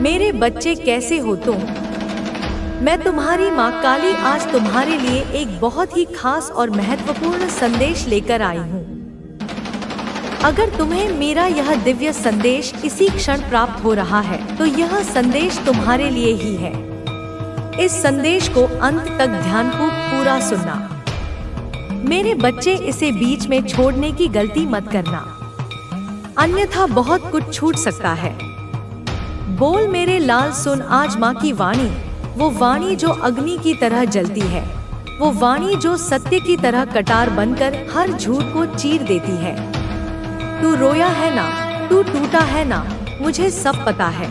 मेरे बच्चे कैसे हो तुम? मैं तुम्हारी माँ काली आज तुम्हारे लिए एक बहुत ही खास और महत्वपूर्ण संदेश लेकर आई हूँ। अगर तुम्हें मेरा यह दिव्य संदेश इसी क्षण प्राप्त हो रहा है तो यह संदेश तुम्हारे लिए ही है। इस संदेश को अंत तक ध्यानपूर्वक पूरा सुनना। मेरे बच्चे, इसे बीच में छोड़ने की गलती मत करना, अन्यथा बहुत कुछ छूट सकता है। बोल मेरे लाल, सुन आज माँ की वाणी, वो वाणी जो अग्नि की तरह जलती है, वो वाणी जो सत्य की तरह कटार बनकर हर झूठ को चीर देती है। तू रोया है ना, तू टूटा है ना, मुझे सब पता है।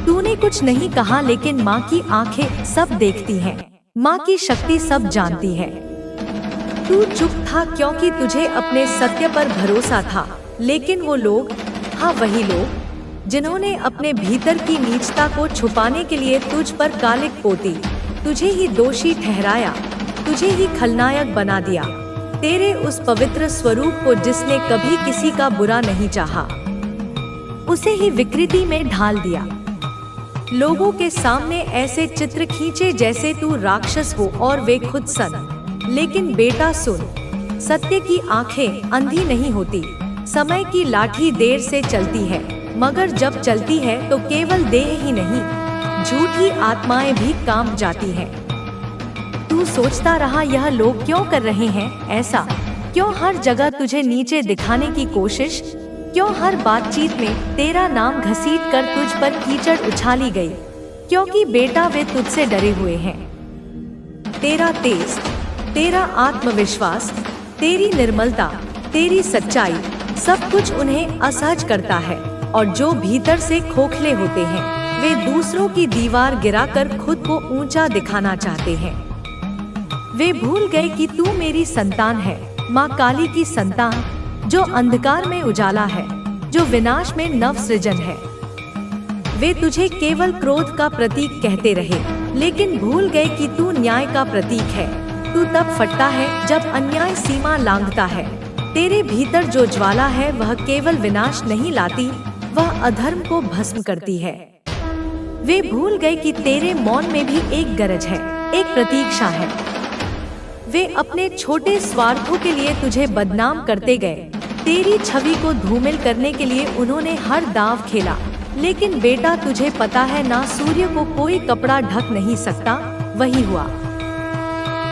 तूने कुछ नहीं कहा लेकिन माँ की आंखें सब देखती हैं, माँ की शक्ति सब जानती है। तू चुप था क्योंकि तुझे अपने सत्य पर भरोसा था, लेकिन वो लोग, हाँ वही लोग जिन्होंने अपने भीतर की नीचता को छुपाने के लिए तुझ पर कालिक पोती, तुझे ही दोषी ठहराया, तुझे ही खलनायक बना दिया। तेरे उस पवित्र स्वरूप को जिसने कभी किसी का बुरा नहीं चाहा, उसे ही विकृति में ढाल दिया। लोगों के सामने ऐसे चित्र खींचे जैसे तू राक्षस हो और वे खुद सन। लेकिन बेटा सुन, सत्य की आंखें अंधी नहीं होती। समय की लाठी देर से चलती है, मगर जब चलती है तो केवल देह ही नहीं, झूठी आत्माएं भी काम जाती हैं। तू सोचता रहा यह लोग क्यों कर रहे हैं ऐसा? क्यों हर जगह तुझे नीचे दिखाने की कोशिश? क्यों हर बातचीत में तेरा नाम घसीट कर तुझ पर कीचड़ उछाली गई? क्योंकि बेटा वे तुझसे डरे हुए हैं। तेरा तेज, तेरा आत्मविश्वास, तेरी निर्मलता, तेरी सच्चाई, सब कुछ उन्हें असहज करता है। और जो भीतर से खोखले होते हैं वे दूसरों की दीवार गिराकर खुद को ऊंचा दिखाना चाहते हैं। वे भूल गए कि तू मेरी संतान है, माँ काली की संतान, जो अंधकार में उजाला है, जो विनाश में नव सृजन है। वे तुझे केवल क्रोध का प्रतीक कहते रहे, लेकिन भूल गए कि तू न्याय का प्रतीक है। तू तब फटता है जब अन्याय सीमा लांघता है। तेरे भीतर जो ज्वाला है वह केवल विनाश नहीं लाती, वह अधर्म को भस्म करती है। वे भूल गए कि तेरे मौन में भी एक गरज है, एक प्रतीक्षा है। वे अपने छोटे स्वार्थों के लिए तुझे बदनाम करते गए। तेरी छवि को धूमिल करने के लिए उन्होंने हर दांव खेला। लेकिन बेटा तुझे पता है ना, सूर्य को कोई कपड़ा ढक नहीं सकता। वही हुआ।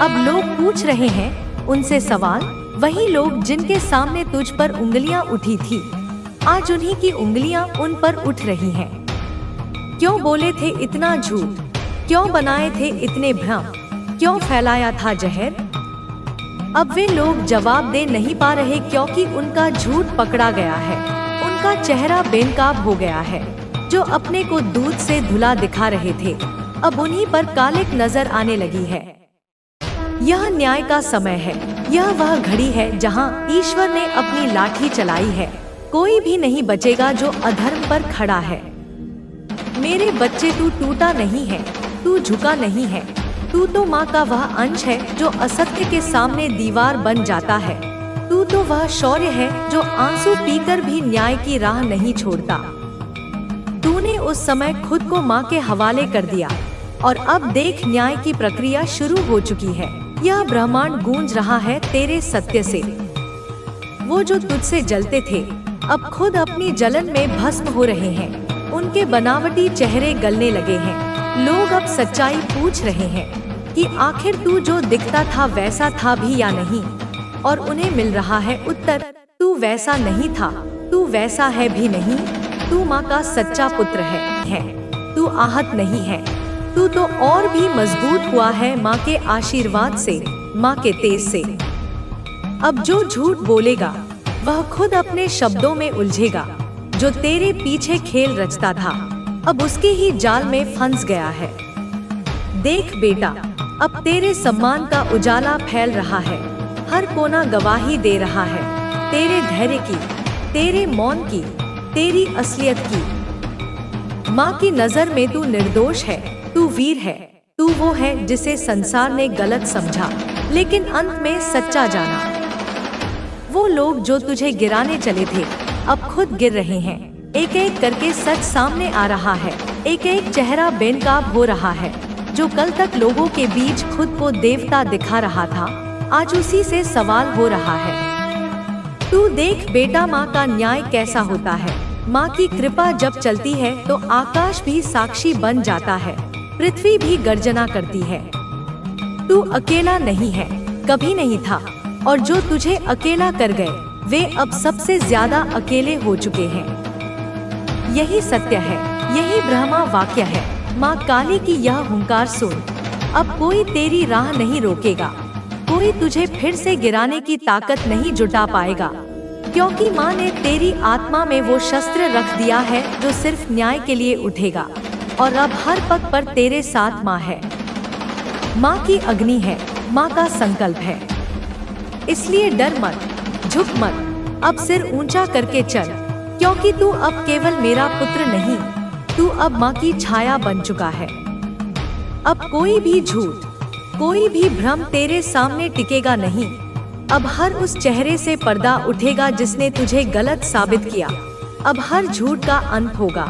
अब लोग पूछ रहे हैं उनसे सवाल, वही लोग जिनके सामने तुझ पर उंगलियां उठी थी, आज उन्हीं की उंगलियां उन पर उठ रही हैं। क्यों बोले थे इतना झूठ? क्यों बनाए थे इतने भ्रम? क्यों फैलाया था जहर? अब वे लोग जवाब दे नहीं पा रहे क्योंकि उनका झूठ पकड़ा गया है। उनका चेहरा बेनकाब हो गया है। जो अपने को दूध से धुला दिखा रहे थे, अब उन्हीं पर कालिक नजर आने लगी है। यह न्याय का समय है। यह वह घड़ी है जहां ईश्वर ने अपनी लाठी चलाई है। कोई भी नहीं बचेगा जो अधर्म पर खड़ा है। मेरे बच्चे, तू टूटा नहीं है, तू झुका नहीं है। तू तो माँ का वह अंश है जो असत्य के सामने दीवार बन जाता है। तू तो वह शौर्य है जो आंसू पीकर भी न्याय की राह नहीं छोड़ता। तूने उस समय खुद को माँ के हवाले कर दिया और अब देख न्याय की प्रक्रिया शुरू हो चुकी है। यह ब्रह्मांड गूंज रहा है तेरे सत्य से। वो जो तुझसे जलते थे अब खुद अपनी जलन में भस्म हो रहे हैं। उनके बनावटी चेहरे गलने लगे हैं। लोग अब सच्चाई पूछ रहे हैं कि आखिर तू जो दिखता था वैसा था भी या नहीं, और उन्हें मिल रहा है उत्तर, तू वैसा नहीं था, तू वैसा है भी नहीं। तू माँ का सच्चा पुत्र है। तू आहत नहीं है, तू तो और भी मजबूत हुआ है माँ के आशीर्वाद से, माँ के तेज से। अब जो झूठ बोलेगा वह खुद अपने शब्दों में उलझेगा। जो तेरे पीछे खेल रचता था अब उसके ही जाल में फंस गया है। देख बेटा, अब तेरे सम्मान का उजाला फैल रहा है। हर कोना गवाही दे रहा है तेरे धैर्य की, तेरे मौन की, तेरी असलियत की। माँ की नजर में तू निर्दोष है, तू वीर है, तू वो है जिसे संसार ने गलत समझा लेकिन अंत में सच्चा जाना। वो लोग जो तुझे गिराने चले थे अब खुद गिर रहे हैं। एक एक करके सच सामने आ रहा है। एक एक चेहरा बेनकाब हो रहा है। जो कल तक लोगों के बीच खुद को देवता दिखा रहा था, आज उसी से सवाल हो रहा है। तू देख बेटा, माँ का न्याय कैसा होता है। माँ की कृपा जब चलती है तो आकाश भी साक्षी बन जाता है, पृथ्वी भी गर्जना करती है। तू अकेला नहीं है, कभी नहीं था, और जो तुझे अकेला कर गए वे अब सबसे ज्यादा अकेले हो चुके हैं। यही सत्य है, यही ब्रह्मा वाक्य है। माँ काली की यह हुंकार सुन। अब कोई तेरी राह नहीं रोकेगा, कोई तुझे फिर से गिराने की ताकत नहीं जुटा पाएगा, क्योंकि माँ ने तेरी आत्मा में वो शस्त्र रख दिया है जो सिर्फ न्याय के लिए उठेगा। और अब हर पग पर तेरे साथ माँ है। माँ की अग्नि है, माँ का संकल्प है। इसलिए डर मत, झुक मत, अब सिर ऊंचा करके चल, क्योंकि तू अब केवल मेरा पुत्र नहीं, तू अब माँ की छाया बन चुका है। अब कोई भी झूठ, कोई भी भ्रम तेरे सामने टिकेगा नहीं। अब हर उस चेहरे से पर्दा उठेगा जिसने तुझे गलत साबित किया। अब हर झूठ का अंत होगा,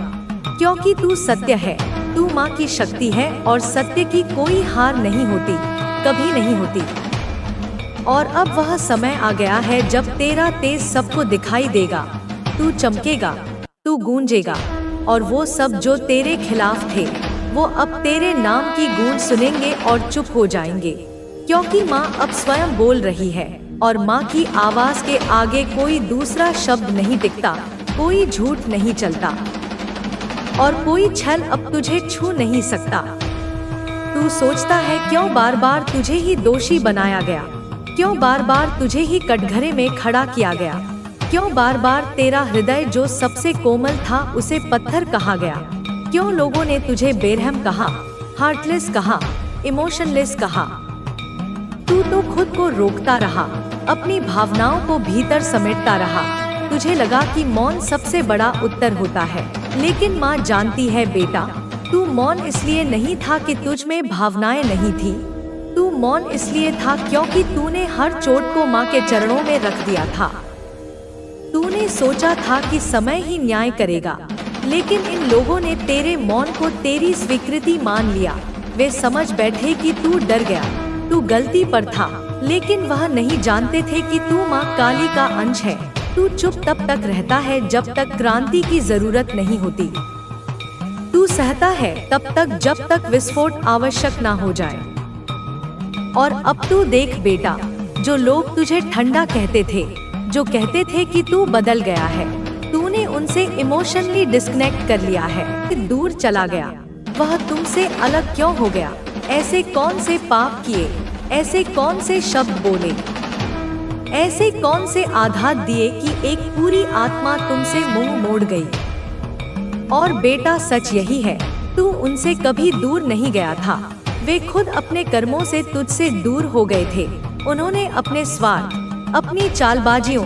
क्योंकि तू सत्य है, तू माँ की शक्ति है, और सत्य की कोई हार नहीं होती, कभी नहीं होती। और अब वह समय आ गया है जब तेरा तेज सबको दिखाई देगा। तू चमकेगा, तू गूंजेगा, और वो सब जो तेरे खिलाफ थे वो अब तेरे नाम की गूंज सुनेंगे और चुप हो जाएंगे, क्योंकि माँ अब स्वयं बोल रही है, और माँ की आवाज के आगे कोई दूसरा शब्द नहीं टिकता, कोई झूठ नहीं चलता, और कोई छल अब तुझे छू नहीं सकता। तू सोचता है क्यों बार बार तुझे ही दोषी बनाया गया, क्यों बार बार तुझे ही कटघरे में खड़ा किया गया, क्यों बार बार तेरा हृदय जो सबसे कोमल था उसे पत्थर कहा गया, क्यों लोगों ने तुझे बेरहम कहा, हार्टलेस कहा, इमोशनलेस कहा। तू तो खुद को रोकता रहा, अपनी भावनाओं को भीतर समेटता रहा। तुझे लगा कि मौन सबसे बड़ा उत्तर होता है, लेकिन माँ जानती है बेटा, तू मौन इसलिए नहीं था कि तुझ में भावनाएं नहीं थी, तू मौन इसलिए था क्योंकि तूने हर चोट को माँ के चरणों में रख दिया था। तूने सोचा था कि समय ही न्याय करेगा, लेकिन इन लोगों ने तेरे मौन को तेरी स्वीकृति मान लिया। वे समझ बैठे कि तू डर गया, तू गलती पर था, लेकिन वह नहीं जानते थे कि तू माँ काली का अंश है। तू चुप तब तक रहता है जब तक क्रांति की जरूरत नहीं होती। तू सहता है तब तक जब तक विस्फोट आवश्यक ना हो जाए। और अब तू देख बेटा, जो लोग तुझे ठंडा कहते थे, जो कहते थे कि तू बदल गया है, तूने उनसे इमोशनली डिस्कनेक्ट कर लिया है, दूर चला गया। वह तुमसे अलग क्यों हो गया? ऐसे कौन से पाप किए, ऐसे कौन से शब्द बोले, ऐसे कौन से आघात दिए कि एक पूरी आत्मा तुमसे मुंह मोड़ गई? और बेटा सच यही है, तू उनसे कभी दूर नहीं गया था। वे खुद अपने कर्मों से तुझसे दूर हो गए थे। उन्होंने अपने स्वार्थ, अपनी चालबाजियों,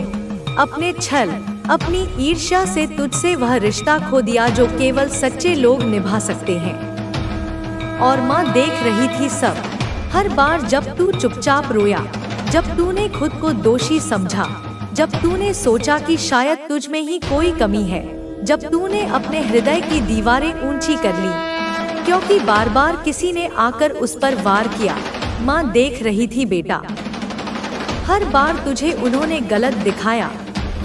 अपने छल, अपनी ईर्ष्या से तुझसे वह रिश्ता खो दिया जो केवल सच्चे लोग निभा सकते हैं। और माँ देख रही थी सब। हर बार जब तू चुपचाप रोया, जब तूने खुद को दोषी समझा, जब तूने सोचा कि शायद तुझ में ही कोई कमी है, जब तूने अपने हृदय की दीवारें ऊंची कर ली, क्योंकि बार बार किसी ने आकर उस पर वार किया, माँ देख रही थी बेटा। हर बार तुझे उन्होंने गलत दिखाया,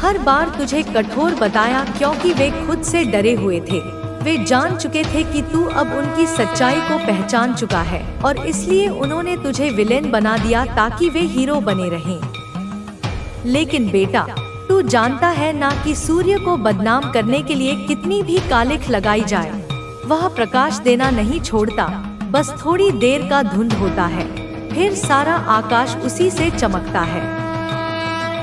हर बार तुझे कठोर बताया, क्योंकि वे खुद से डरे हुए थे। वे जान चुके थे कि तू अब उनकी सच्चाई को पहचान चुका है, और इसलिए उन्होंने तुझे विलेन बना दिया ताकि वे हीरो बने रहें। लेकिन बेटा, तू जानता है ना कि सूर्य को बदनाम करने के लिए कितनी भी कालिख लगाई जाए, वह प्रकाश देना नहीं छोड़ता। बस थोड़ी देर का धुंध होता है, फिर सारा आकाश उसी से चमकता है।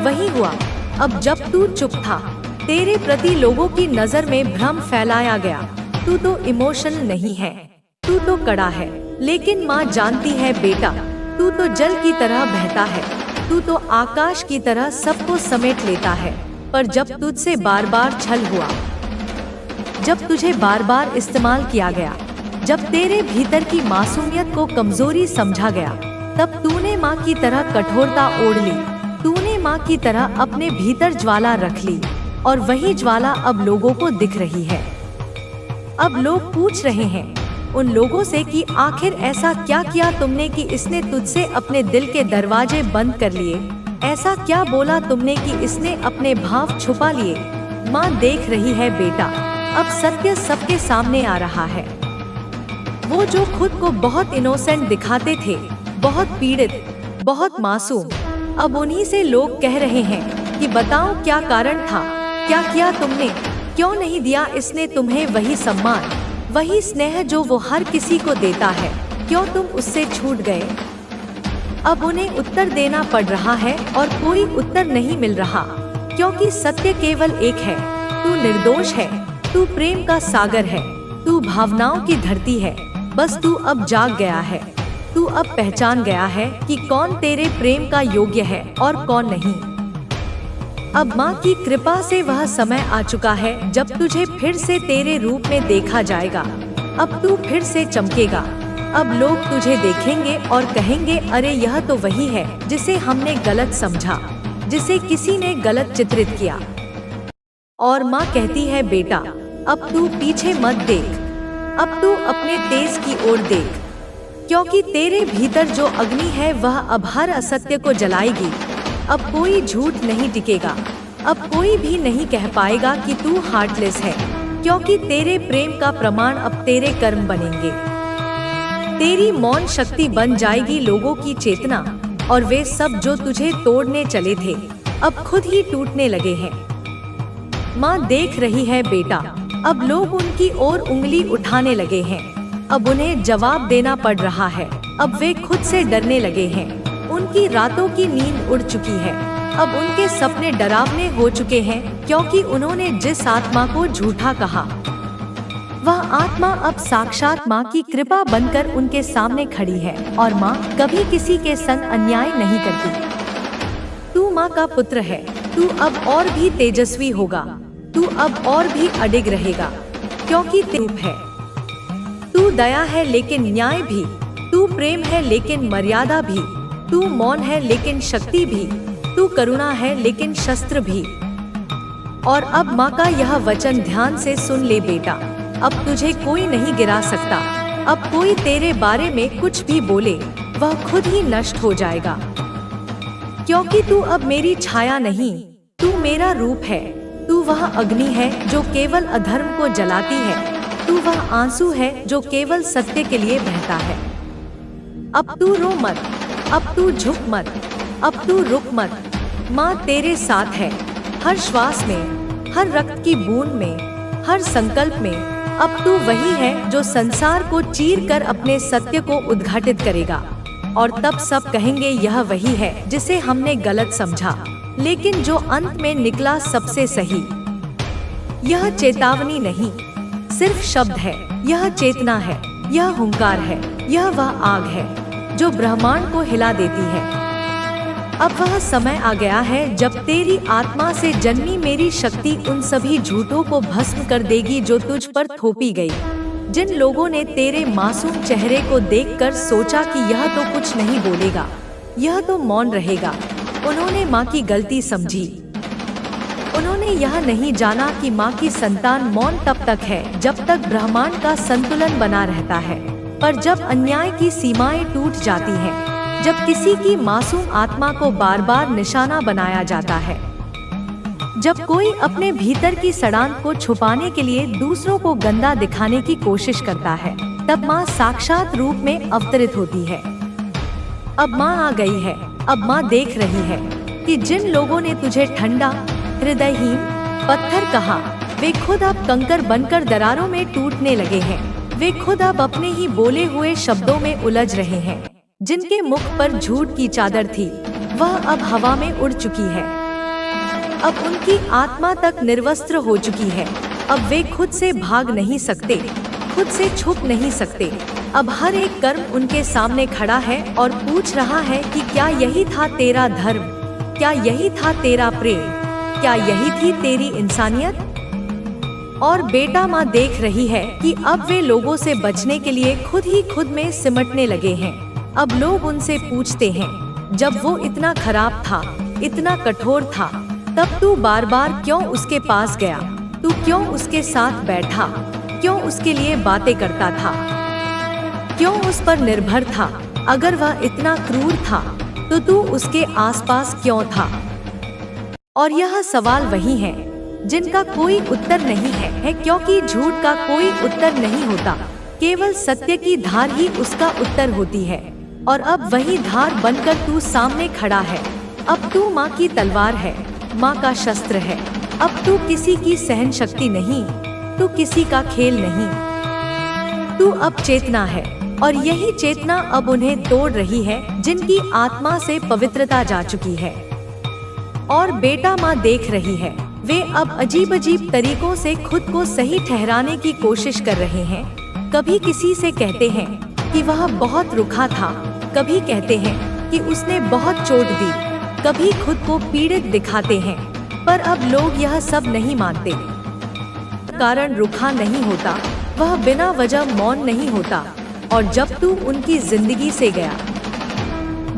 वही हुआ। अब जब तू चुप था, तेरे प्रति लोगों की नजर में भ्रम फैलाया गया। तू तो इमोशनल नहीं है, तू तो कड़ा है। लेकिन माँ जानती है बेटा, तू तो जल की तरह बहता है, तू तो आकाश की तरह सबको समेट लेता है। पर जब तुझसे बार बार छल हुआ, जब तुझे बार बार इस्तेमाल किया गया, जब तेरे भीतर की मासूमियत को कमजोरी समझा गया, तब तूने माँ की तरह कठोरता ओढ़ ली। तूने माँ की तरह अपने भीतर ज्वाला रख ली। और वही ज्वाला अब लोगों को दिख रही है। अब लोग पूछ रहे हैं उन लोगों से कि आखिर ऐसा क्या किया तुमने कि इसने तुझसे अपने दिल के दरवाजे बंद कर लिए? ऐसा क्या बोला तुमने कि इसने अपने भाव छुपा लिए? माँ देख रही है बेटा, अब सत्य सबके सामने आ रहा है। वो जो खुद को बहुत इनोसेंट दिखाते थे, बहुत पीड़ित, बहुत मासूम, अब उन्हीं से लोग कह रहे हैं कि बताओ क्या कारण था, क्या किया तुमने, क्यों नहीं दिया इसने तुम्हें वही सम्मान, वही स्नेह जो वो हर किसी को देता है, क्यों तुम उससे छूट गए? अब उन्हें उत्तर देना पड़ रहा है और कोई उत्तर नहीं मिल रहा, क्योंकि सत्य केवल एक है, तू निर्दोष है, तू प्रेम का सागर है, तू भावनाओं की धरती है। बस तू अब जाग गया है, तू अब पहचान गया है कि कौन तेरे प्रेम का योग्य है और कौन नहीं। अब माँ की कृपा से वह समय आ चुका है जब तुझे फिर से तेरे रूप में देखा जाएगा। अब तू फिर से चमकेगा। अब लोग तुझे देखेंगे और कहेंगे, अरे यह तो वही है जिसे हमने गलत समझा, जिसे किसी ने गलत चित्रित किया। और माँ कहती है, बेटा अब तू पीछे मत देख, अब तू अपने तेज की ओर देख, क्योंकि तेरे भीतर जो अग्नि है वह अब हर असत्य को जलाएगी। अब कोई झूठ नहीं टिकेगा, अब कोई भी नहीं कह पाएगा कि तू हार्टलेस है, क्योंकि तेरे प्रेम का प्रमाण अब तेरे कर्म बनेंगे। तेरी मौन शक्ति बन जाएगी लोगों की चेतना, और वे सब जो तुझे तोड़ने चले थे अब खुद ही टूटने लगे हैं। माँ देख रही है बेटा, अब लोग उनकी ओर उंगली उठाने लगे हैं, अब उन्हें जवाब देना पड़ रहा है, अब वे खुद से डरने लगे हैं। उनकी रातों की नींद उड़ चुकी है, अब उनके सपने डरावने हो चुके हैं, क्योंकि उन्होंने जिस आत्मा को झूठा कहा वह आत्मा अब साक्षात माँ की कृपा बनकर उनके सामने खड़ी है। और माँ कभी किसी के संग अन्याय नहीं करती। तू माँ का पुत्र है, तू अब और भी तेजस्वी होगा, तू अब और भी अडिग रहेगा, क्योंकि तू है। तू दया है लेकिन न्याय भी, तू प्रेम है लेकिन मर्यादा भी, तू मौन है लेकिन शक्ति भी, तू करुणा है लेकिन शस्त्र भी। और अब माँ का यह वचन ध्यान से सुन ले बेटा, अब तुझे कोई नहीं गिरा सकता, अब कोई तेरे बारे में कुछ भी बोले वह खुद ही नष्ट हो जाएगा, क्योंकि तू अब मेरी छाया नहीं, तू मेरा रूप है। तू वह अग्नि है जो केवल अधर्म को जलाती है, तू वह आंसू है जो केवल सत्य के लिए बहता है। अब तू रो मत, अब तू झुक मत, अब तू रुक मत, माँ तेरे साथ है, हर श्वास में, हर रक्त की बूंद में, हर संकल्प में। अब तू वही है जो संसार को चीर कर अपने सत्य को उद्घाटित करेगा, और तब सब कहेंगे यह वही है जिसे हमने गलत समझा, लेकिन जो अंत में निकला सबसे सही। यह चेतावनी नहीं सिर्फ शब्द है, यह चेतना है, यह हुंकार है, यह वह आग है जो ब्रह्मांड को हिला देती है। अब वह समय आ गया है जब तेरी आत्मा से जन्मी मेरी शक्ति उन सभी झूठों को भस्म कर देगी जो तुझ पर थोपी गई। जिन लोगों ने तेरे मासूम चेहरे को देखकर सोचा कि यह तो कुछ नहीं बोलेगा, यह तो मौन रहेगा, उन्होंने माँ की गलती समझी। उन्होंने यह नहीं जाना कि माँ की संतान मौन तब तक है जब तक ब्रह्मांड का संतुलन बना रहता है, पर जब अन्याय की सीमाएं टूट जाती हैं, जब किसी की मासूम आत्मा को बार बार निशाना बनाया जाता है, जब कोई अपने भीतर की सड़ांत को छुपाने के लिए दूसरों को गंदा दिखाने की कोशिश करता है, तब माँ साक्षात रूप में अवतरित होती है। अब माँ आ गई है। अब माँ देख रही है कि जिन लोगों ने तुझे ठंडा, हृदयहीन, पत्थर कहा, वे खुद अब कंकर बनकर दरारों में टूटने लगे हैं। वे खुद अब अपने ही बोले हुए शब्दों में उलझ रहे हैं। जिनके मुख पर झूठ की चादर थी, वह अब हवा में उड़ चुकी है। अब उनकी आत्मा तक निर्वस्त्र हो चुकी है। अब वे खुद से भाग नहीं सकते, खुद से छुप नहीं सकते। अब हर एक कर्म उनके सामने खड़ा है और पूछ रहा है कि क्या यही था तेरा धर्म, क्या यही था तेरा प्रेम, क्या यही थी तेरी इंसानियत? और बेटा, माँ देख रही है कि अब वे लोगों से बचने के लिए खुद ही खुद में सिमटने लगे हैं। अब लोग उनसे पूछते हैं, जब वो इतना खराब था, इतना कठोर था, तब तू बार बार क्यों उसके पास गया? तू क्यों उसके साथ बैठा? क्यों उसके लिए बातें करता था? क्यों उस पर निर्भर था? अगर वह इतना क्रूर था तो तू उसके आसपास क्यों था? और यह सवाल वही है जिनका कोई उत्तर नहीं है, क्योंकि झूठ का कोई उत्तर नहीं होता, केवल सत्य की धार ही उसका उत्तर होती है। और अब वही धार बनकर तू सामने खड़ा है। अब तू माँ की तलवार है, माँ का शस्त्र है। अब तू किसी की सहन शक्ति नहीं, तू किसी का खेल नहीं, तू अब चेतना है। और यही चेतना अब उन्हें तोड़ रही है जिनकी आत्मा से पवित्रता जा चुकी है। और बेटा माँ देख रही है, वे अब अजीब अजीब तरीकों से खुद को सही ठहराने की कोशिश कर रहे हैं। कभी किसी से कहते हैं कि वह बहुत रुखा था, कभी कहते हैं कि उसने बहुत चोट दी, कभी खुद को पीड़ित दिखाते हैं। पर अब लोग यह सब नहीं मानते। कारण रुखा नहीं होता, वह बिना वजह मौन नहीं होता। और जब तू उनकी जिंदगी से गया,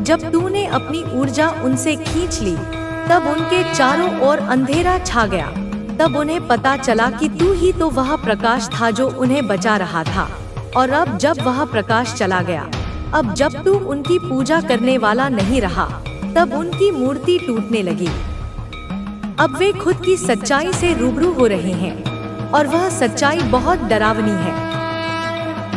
जब तूने अपनी ऊर्जा उनसे खींच ली, तब उनके चारों ओर अंधेरा छा गया। तब उन्हें पता चला कि तू ही तो वह प्रकाश था जो उन्हें बचा रहा था। और अब जब वह प्रकाश चला गया, अब जब तू उनकी पूजा करने वाला नहीं रहा, तब उनकी मूर्ति टूटने लगी। अब वे खुद की सच्चाई से रूबरू हो रहे हैं और वह सच्चाई बहुत डरावनी है।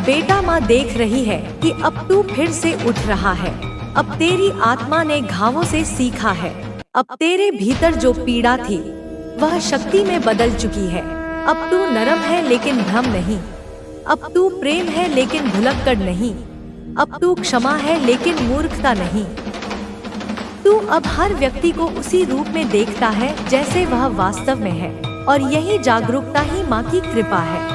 बेटा माँ देख रही है कि अब तू फिर से उठ रहा है। अब तेरी आत्मा ने घावों से सीखा है। अब तेरे भीतर जो पीड़ा थी वह शक्ति में बदल चुकी है। अब तू नरम है लेकिन भ्रम नहीं। अब तू प्रेम है लेकिन भुलक्कड़ नहीं। अब तू क्षमा है लेकिन मूर्खता नहीं। तू अब हर व्यक्ति को उसी रूप में देखता है जैसे वह वास्तव में है। और यही जागरूकता ही माँ की कृपा है।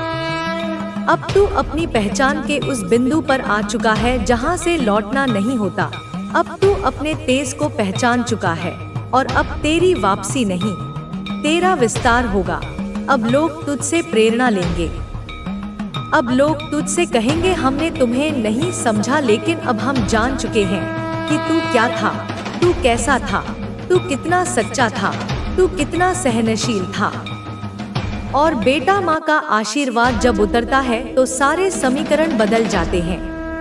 अब तू अपनी पहचान के उस बिंदु पर आ चुका है जहाँ से लौटना नहीं होता। अब तू अपने तेज को पहचान चुका है और अब तेरी वापसी नहीं, तेरा विस्तार होगा। अब लोग तुझसे प्रेरणा लेंगे। अब लोग तुझसे कहेंगे, हमने तुम्हें नहीं समझा, लेकिन अब हम जान चुके हैं कि तू क्या था, तू कैसा था, तू कितना सच्चा था, तू कितना सहनशील था। और बेटा माँ का आशीर्वाद जब उतरता है तो सारे समीकरण बदल जाते हैं।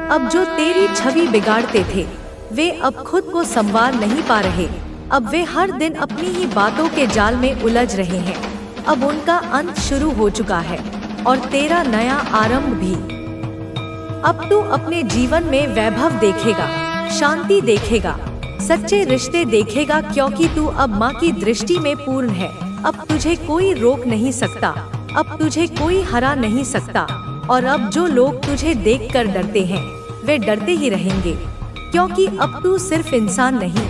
अब जो तेरी छवि बिगाड़ते थे वे अब खुद को संवार नहीं पा रहे। अब वे हर दिन अपनी ही बातों के जाल में उलझ रहे हैं। अब उनका अंत शुरू हो चुका है और तेरा नया आरंभ भी। अब तू अपने जीवन में वैभव देखेगा, शांति देखेगा, सच्चे रिश्ते देखेगा, क्योंकि तू अब माँ की दृष्टि में पूर्ण है। अब तुझे कोई रोक नहीं सकता, अब तुझे कोई हरा नहीं सकता। और अब जो लोग तुझे देखकर डरते हैं वे डरते ही रहेंगे, क्योंकि अब तू सिर्फ इंसान नहीं,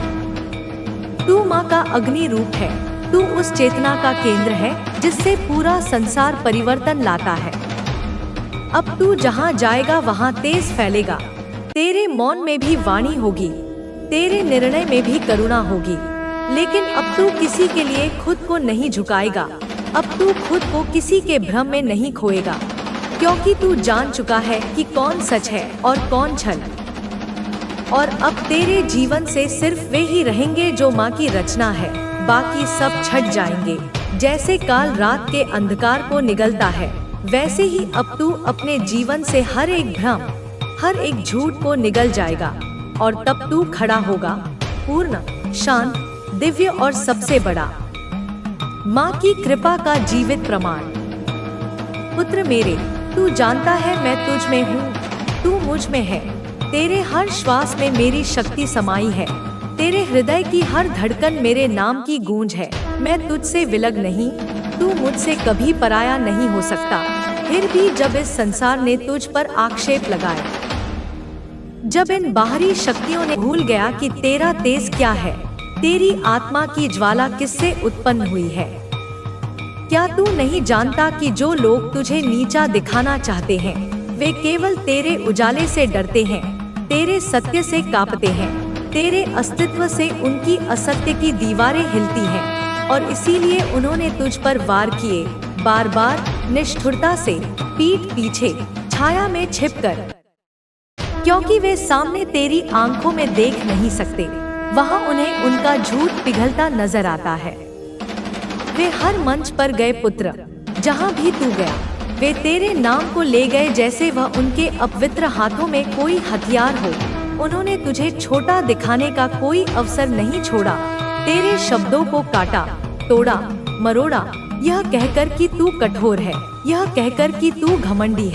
तू माँ का अग्नि रूप है। तू उस चेतना का केंद्र है जिससे पूरा संसार परिवर्तन लाता है। अब तू जहाँ जाएगा वहाँ तेज फैलेगा। तेरे मौन में भी वाणी होगी, तेरे निर्णय में भी करुणा होगी। लेकिन अब तू किसी के लिए खुद को नहीं झुकाएगा। अब तू खुद को किसी के भ्रम में नहीं खोएगा, क्योंकि तू जान चुका है कि कौन सच है और कौन छल। और अब तेरे जीवन से सिर्फ वे ही रहेंगे जो माँ की रचना है, बाकी सब छट जाएंगे। जैसे काल रात के अंधकार को निगलता है, वैसे ही अब तू अपने जीवन से हर एक भ्रम, हर एक झूठ को निगल जाएगा। और तब तू खड़ा होगा पूर्ण, शांत, दिव्य और सबसे बड़ा, माँ की कृपा का जीवित प्रमाण। पुत्र मेरे, तू जानता है मैं तुझ में हूँ, तू मुझ में है। तेरे हर श्वास में मेरी शक्ति समाई है। तेरे हृदय की हर धड़कन मेरे नाम की गूंज है। मैं तुझसे विलग नहीं, तू मुझसे कभी पराया नहीं हो सकता। फिर भी जब इस संसार ने तुझ पर आक्षेप लगाए, जब इन बाहरी शक्तियों ने भूल गया कि तेरा तेज क्या है, तेरी आत्मा की ज्वाला किससे उत्पन्न हुई है। क्या तू नहीं जानता कि जो लोग तुझे नीचा दिखाना चाहते हैं वे केवल तेरे उजाले से डरते हैं, तेरे सत्य से कांपते हैं, तेरे अस्तित्व से उनकी असत्य की दीवारें हिलती हैं। और इसीलिए उन्होंने तुझ पर वार किए, बार बार निष्ठुरता से, पीठ पीछे, छाया में छिपकर, क्योंकि वे सामने तेरी आंखों में देख नहीं सकते। वहाँ उन्हें उनका झूठ पिघलता नजर आता है। वे हर मंच पर गए पुत्र, जहाँ भी तू गया वे तेरे नाम को ले गए जैसे वह उनके अपवित्र हाथों में कोई हथियार हो। उन्होंने तुझे छोटा दिखाने का कोई अवसर नहीं छोड़ा। तेरे शब्दों को काटा, तोड़ा, मरोड़ा, यह कहकर कि तू कठोर है, यह कहकर कि तू घमंडी है।